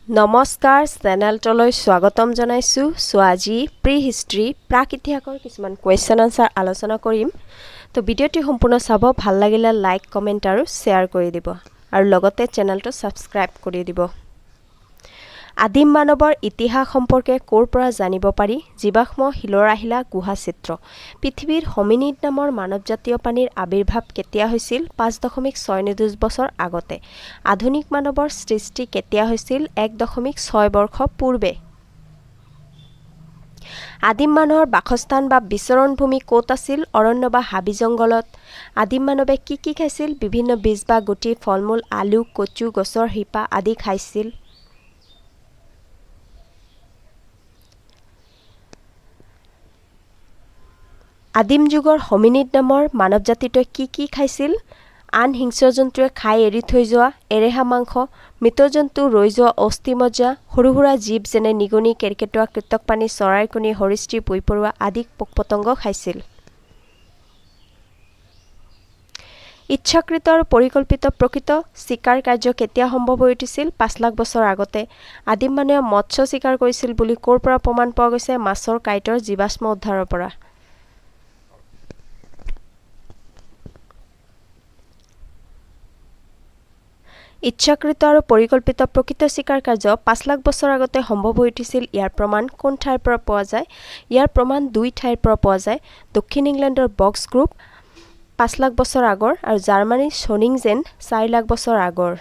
নমস্কাৰ চেনেলটোলৈ স্বাগতম জনাইছো সো আজি প্ৰি হিষ্ট্ৰী প্ৰাক ইতিহাসৰ কিছুমান কোৱেশ্চন আনসাৰ আলোচনা কৰিম তো ভিডিওটি সম্পূৰ্ণ চাব ভাল লাগিলে লাইক কমেন্ট আৰু শেয়াৰ কৰি দিব আৰু লগতে চেনেলটো সাবস্ক্ৰাইব কৰি দিব আদিম মানৱৰ ইতিহাস সম্পৰ্কে কোৰ পৰা জানিব পাৰি জীৱাশ্ম শিলৰ আহিলা গুহা চিত্ৰ পৃথিৱীৰ হোমিনিড নামৰ মানৱজাতীয় প্ৰাণীৰ আবিৰ্ভাৱ কেতিয়া হৈছিল 5.6 বছৰ আগতে আধুনিক মানৱৰ সৃষ্টি কেতিয়া হৈছিল 1.6 বৰ্ষ পূৰ্বে আদিম মানুহৰ বাসস্থান বা বিচৰণ ভূমি ক'ত আছিল অৰণ্য বা হাবি জংগলত আদিম মানৱে কি খাইছিল বিভিন্ন বীজ বা গুটি ফলমূল আলু কচু গছৰ শিপা আদি খাইছিল আদিম যুগৰ হোমিনিড নামৰ মানৱজাতিটোৱে কি খাইছিল আন হিংস্ৰ জন্তুৱে খাই এৰি থৈ যোৱা এৰেহা মাংস মৃত জন্তু ৰৈ যোৱা অস্থিমজ্জা সৰু জীৱ যেনে নিগনি কেৰকেটুৱা কৃতকপ্ৰাণী চৰাইৰ কণী সৰীসৃপ পৰুৱা আদি পোক-পতংগ খাইছিল ইচ্ছাকৃত আৰু পৰিকল্পিত প্ৰকৃত শিকাৰ কাৰ্য কেতিয়া সম্ভৱ হৈ উঠিছিল 5 লাখ বছৰ আগতে আদিম মানুহে মৎস্য শিকাৰ কৰিছিল বুলি ক'ৰ পৰা প্ৰমাণ পোৱা গৈছে মাছৰ কাইটৰ জীৱাশ্ম উদ্ধাৰৰ পৰা ইচ্ছাকৃত আৰু পৰিকল্পিত প্ৰকৃত শিকাৰ কাৰ্য 5 লাখ বছৰ আগতে সম্ভৱ হৈ উঠিছিল ইয়াৰ প্ৰমাণ কোন ঠাইৰ পৰা পোৱা যায় ইয়াৰ প্ৰমাণ দুই ঠাইৰ পৰা পোৱা যায় দক্ষিণ ইংলেণ্ডৰ বক্স গ্ৰুপ 5 লাখ বছৰ আগৰ আৰু জাৰ্মানীৰ শোনিংজেন 4 লাখ বছৰ আগৰ